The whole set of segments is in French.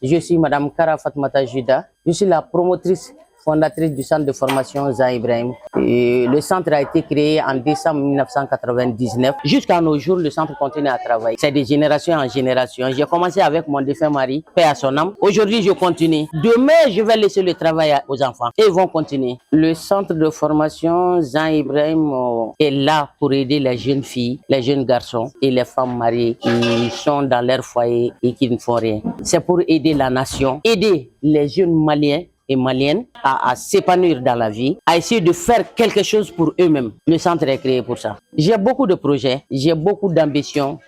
Je suis Madame Kara Fatmata Juda. Je suis la promotrice fondatrice du centre de formation Jean Ibrahim. Et le centre a été créé en décembre 1999. Jusqu'à nos jours, le centre continue à travailler. C'est de génération en génération. J'ai commencé avec mon défunt mari, paix à son âme. Aujourd'hui, je continue. Demain, je vais laisser le travail aux enfants et ils vont continuer. Le centre de formation Jean Ibrahim est là pour aider les jeunes filles, les jeunes garçons et les femmes mariées qui sont dans leur foyer et qui ne font rien. C'est pour aider la nation, aider les jeunes Maliens et maliennes à s'épanouir dans la vie, à essayer de faire quelque chose pour eux-mêmes. Le centre est créé pour ça. J'ai beaucoup de projets, j'ai beaucoup d'ambitions.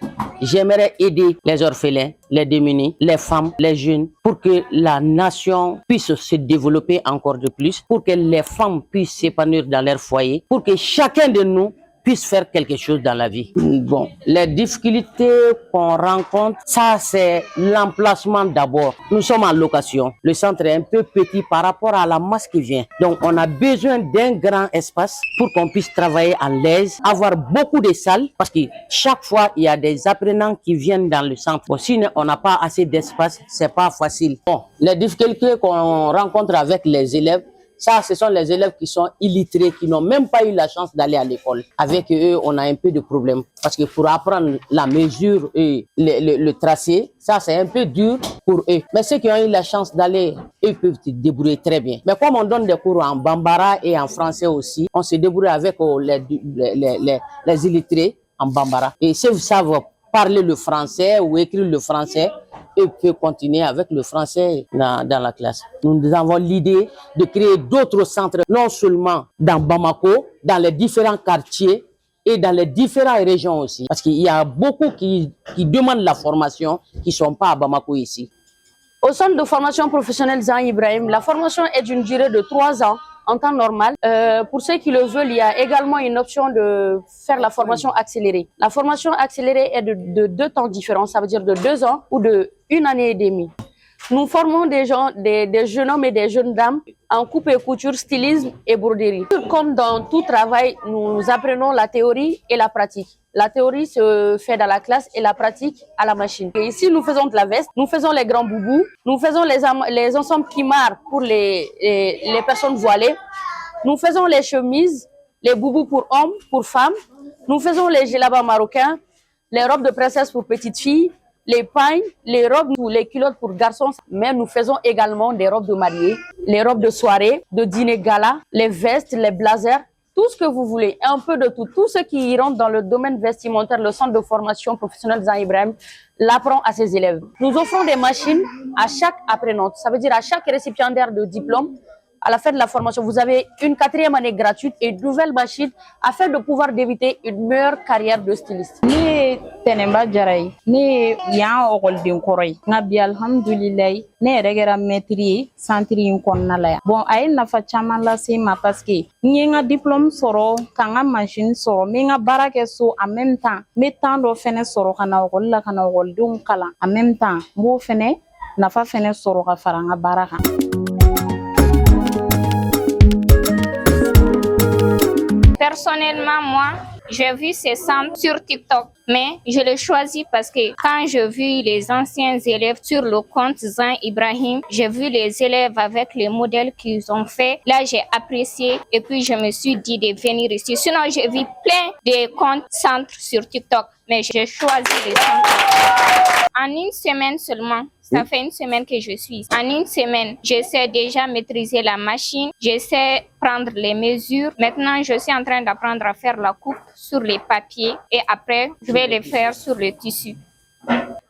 J'aimerais aider les orphelins, les démunis, les femmes, les jeunes, pour que la nation puisse se développer encore de plus, pour que les femmes puissent s'épanouir dans leur foyer, pour que chacun de nous puisse faire quelque chose dans la vie. Bon, les difficultés qu'on rencontre, ça c'est l'emplacement d'abord. Nous sommes en location. Le centre est un peu petit par rapport à la masse qui vient. Donc on a besoin d'un grand espace pour qu'on puisse travailler à l'aise, avoir beaucoup de salles, parce que chaque fois il y a des apprenants qui viennent dans le centre. Bon, si on n'a pas assez d'espace, c'est pas facile. Bon, les difficultés qu'on rencontre avec les élèves, ça, ce sont les élèves qui sont illettrés, qui n'ont même pas eu la chance d'aller à l'école. Avec eux, on a un peu de problème. Parce que pour apprendre la mesure et le tracé, ça, c'est un peu dur pour eux. Mais ceux qui ont eu la chance d'aller, eux peuvent se débrouiller très bien. Mais comme on donne des cours en bambara et en français aussi, on se débrouille avec les illettrés en bambara. Et si vous savez parler le français ou écrire le français, et peut continuer avec le français dans la classe. Nous avons l'idée de créer d'autres centres, non seulement dans Bamako, dans les différents quartiers et dans les différentes régions aussi. Parce qu'il y a beaucoup qui demandent la formation, qui ne sont pas à Bamako ici. Au centre de formation professionnelle Jean Ibrahim, la formation est d'une durée de 3 ans en temps normal. Pour ceux qui le veulent, il y a également une option de faire la formation accélérée. La formation accélérée est de 2 temps différents, ça veut dire de 2 ans ou de 1 année et demie. Nous formons des jeunes hommes et des jeunes dames en coupe et couture, stylisme et broderie. Comme dans tout travail, nous apprenons la théorie et la pratique. La théorie se fait dans la classe et la pratique à la machine. Et ici, nous faisons de la veste, nous faisons les grands boubous, nous faisons les ensembles kimar pour les personnes voilées, nous faisons les chemises, les boubous pour hommes, pour femmes, nous faisons les djellabas marocains, les robes de princesse pour petites filles, les pagnes, les robes ou les culottes pour garçons, mais nous faisons également des robes de mariée, les robes de soirée, de dîner gala, les vestes, les blazers, tout ce que vous voulez, un peu de tout. Tout ce qui rentre dans le domaine vestimentaire, le centre de formation professionnelle Jean Ibrahim l'apprend à ses élèves. Nous offrons des machines à chaque apprenante, ça veut dire à chaque récipiendaire de diplôme. À la fin de la formation, vous avez une 4e année gratuite et une nouvelle machine afin de pouvoir débuter une meilleure carrière de styliste. Ni Tenemba Jaray, ni yan okol koroy. Nga bi alhamdulillah, ne yɛrɛ kɛra maître ye centre in kɔnɔna la yan. Bon, a ye nafa caman lase ma parce que n ye n ka diplôme sɔrɔ, ka n ka machine sɔrɔ, n bɛ n ka baara kɛ so en même temps, n bɛ temps dɔ fɛnɛ sɔrɔ ka na okɔli la ka na okɔlidenw kalan en même temps, n b'o fɛnɛ nafa fɛnɛ sɔrɔ ka fara n ka baara kan. Personnellement, moi, j'ai vu ces centres sur TikTok, mais je l'ai choisi parce que quand j'ai vu les anciens élèves sur le compte Jean Ibrahim, j'ai vu les élèves avec les modèles qu'ils ont fait. Là, j'ai apprécié et puis je me suis dit de venir ici. Sinon, j'ai vu plein de comptes centres sur TikTok, mais j'ai choisi les centres. En une semaine seulement, ça fait 1 semaine que je suis ici. En 1 semaine, je sais déjà maîtriser la machine, je sais prendre les mesures. Maintenant, je suis en train d'apprendre à faire la coupe sur les papiers et après, je vais les faire sur le tissu.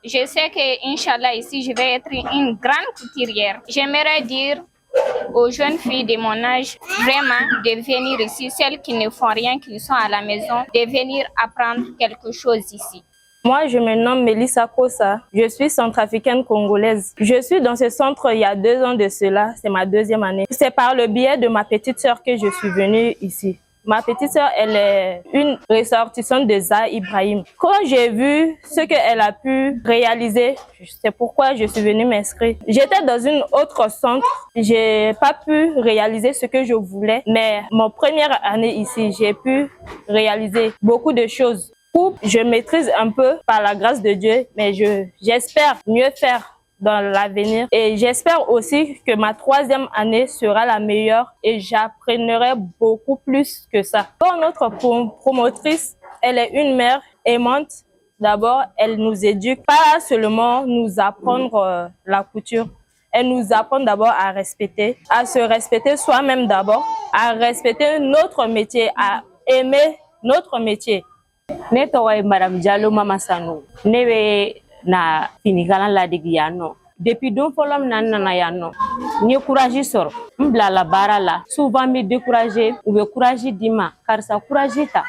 Je sais que, Inch'Allah, ici, je vais être une grande couturière. J'aimerais dire aux jeunes filles de mon âge, vraiment, de venir ici, celles qui ne font rien, qui sont à la maison, de venir apprendre quelque chose ici. Moi, je me nomme Mélissa Kosa. Je suis centrafricaine congolaise. Je suis dans ce centre il y a 2 ans de cela. C'est ma 2e année. C'est par le biais de ma petite sœur que je suis venue ici. Ma petite sœur, elle est une ressortissante de Jean Ibrahim. Quand j'ai vu ce qu'elle a pu réaliser, c'est pourquoi je suis venue m'inscrire. J'étais dans une autre centre. J'ai pas pu réaliser ce que je voulais. Mais mon première année ici, j'ai pu réaliser beaucoup de choses. Je maîtrise un peu par la grâce de Dieu, mais j'espère mieux faire dans l'avenir. Et j'espère aussi que ma troisième année sera la meilleure et j'apprendrai beaucoup plus que ça. Bon, notre promotrice, elle est une mère aimante. D'abord, elle nous éduque, pas seulement nous apprendre la couture. Elle nous apprend d'abord à se respecter soi-même d'abord, à respecter notre métier, à aimer notre métier. Ne tɔgɔ ye Madame Diallo Mama Sano. Ne bɛ na finikalan ladege yan nɔ. Depuis don fɔlɔ min na n nana yan nɔ, n ye courage sɔrɔ. N bilala baara la. Souvent n bɛ décourager, u bɛ courage di ma. Karisa courage ta.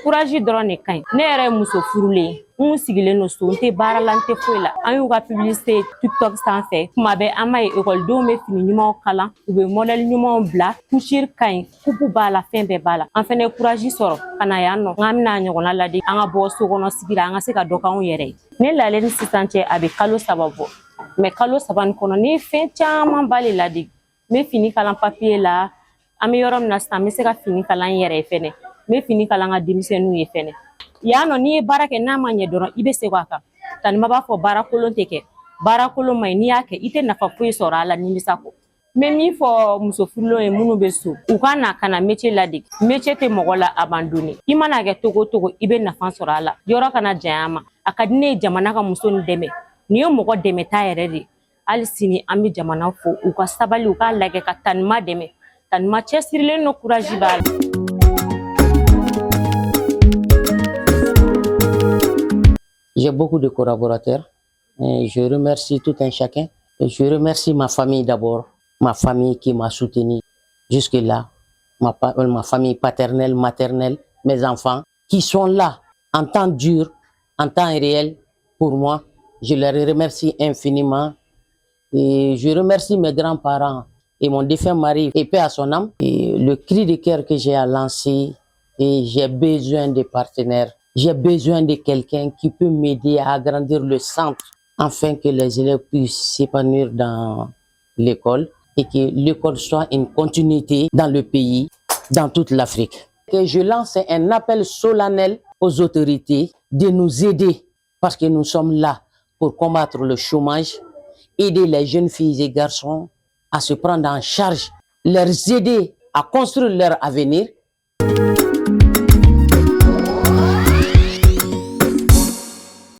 Courage dɔrɔn de ka ɲi. Ne yɛrɛ ye muso furulen ye. N sigilen don so, n tɛ baara la, n tɛ foyi la. An y'u ka publicité TikTok sanfɛ. Kuma bɛɛ an b'a ye écoledenw bɛ fini ɲumanw kalan, u bɛ modèle ɲumanw bila, couture ka ɲi, coupe b'a la, fɛn bɛɛ b'a la. An fɛnɛ ye courage sɔrɔ ka na yan nɔ. N bɛna ɲɔgɔnna ladege, an ka bɔ sokɔnɔ sigi la, an ka se ka dɔ k'anw yɛrɛ ye. Ne lalen ni sisan cɛ a bɛ kalo 3 bɔ. Mais kalo 3 nin kɔnɔ ne ye fɛn caman ba le ladege. N bɛ fini kalan papier la, an bɛ yɔrɔ min na sisan n bɛ se ka fini kalan n yɛrɛ ye fɛnɛ. N bɛ fini kalan n ka denmisɛnninw ye fɛnɛ. Yan nɔ n'i ye baara kɛ n'a ma ɲɛ dɔrɔn i bɛ segin a kan. Tanima b'a fɔ baara kolon tɛ kɛ. Baara kolon man ɲi n'i y'a kɛ i tɛ nafa foyi sɔrɔ a la nimisa kɔ. N bɛ min fɔ muso furulenw ye minnu bɛ so, u ka na ka na métier ladege. Métier tɛ mɔgɔ la abandonné. I mana kɛ togo togo i bɛ nafa sɔrɔ a la. Yɔrɔ kana janya ma. A ka di ne ye jamana ka muso nin dɛmɛ. Nin ye mɔgɔ dɛmɛta yɛrɛ de. Hali sini an bɛ jamana fo u ka sabali u k'a lajɛ ka Tanima dɛmɛ. Tanima cɛsirilen no courage b'a la. J'ai beaucoup de collaborateurs. Et je remercie tout un chacun. Et je remercie ma famille d'abord. Ma famille qui m'a soutenu jusque-là. Ma famille paternelle, maternelle, mes enfants qui sont là en temps dur, en temps réel pour moi. Je les remercie infiniment. Et je remercie mes grands-parents et mon défunt mari et paix à son âme. Et le cri de cœur que j'ai à lancer, et j'ai besoin de partenaires. J'ai besoin de quelqu'un qui peut m'aider à agrandir le centre afin que les élèves puissent s'épanouir dans l'école et que l'école soit une continuité dans le pays, dans toute l'Afrique. Et je lance un appel solennel aux autorités de nous aider parce que nous sommes là pour combattre le chômage, aider les jeunes filles et garçons à se prendre en charge, leur aider à construire leur avenir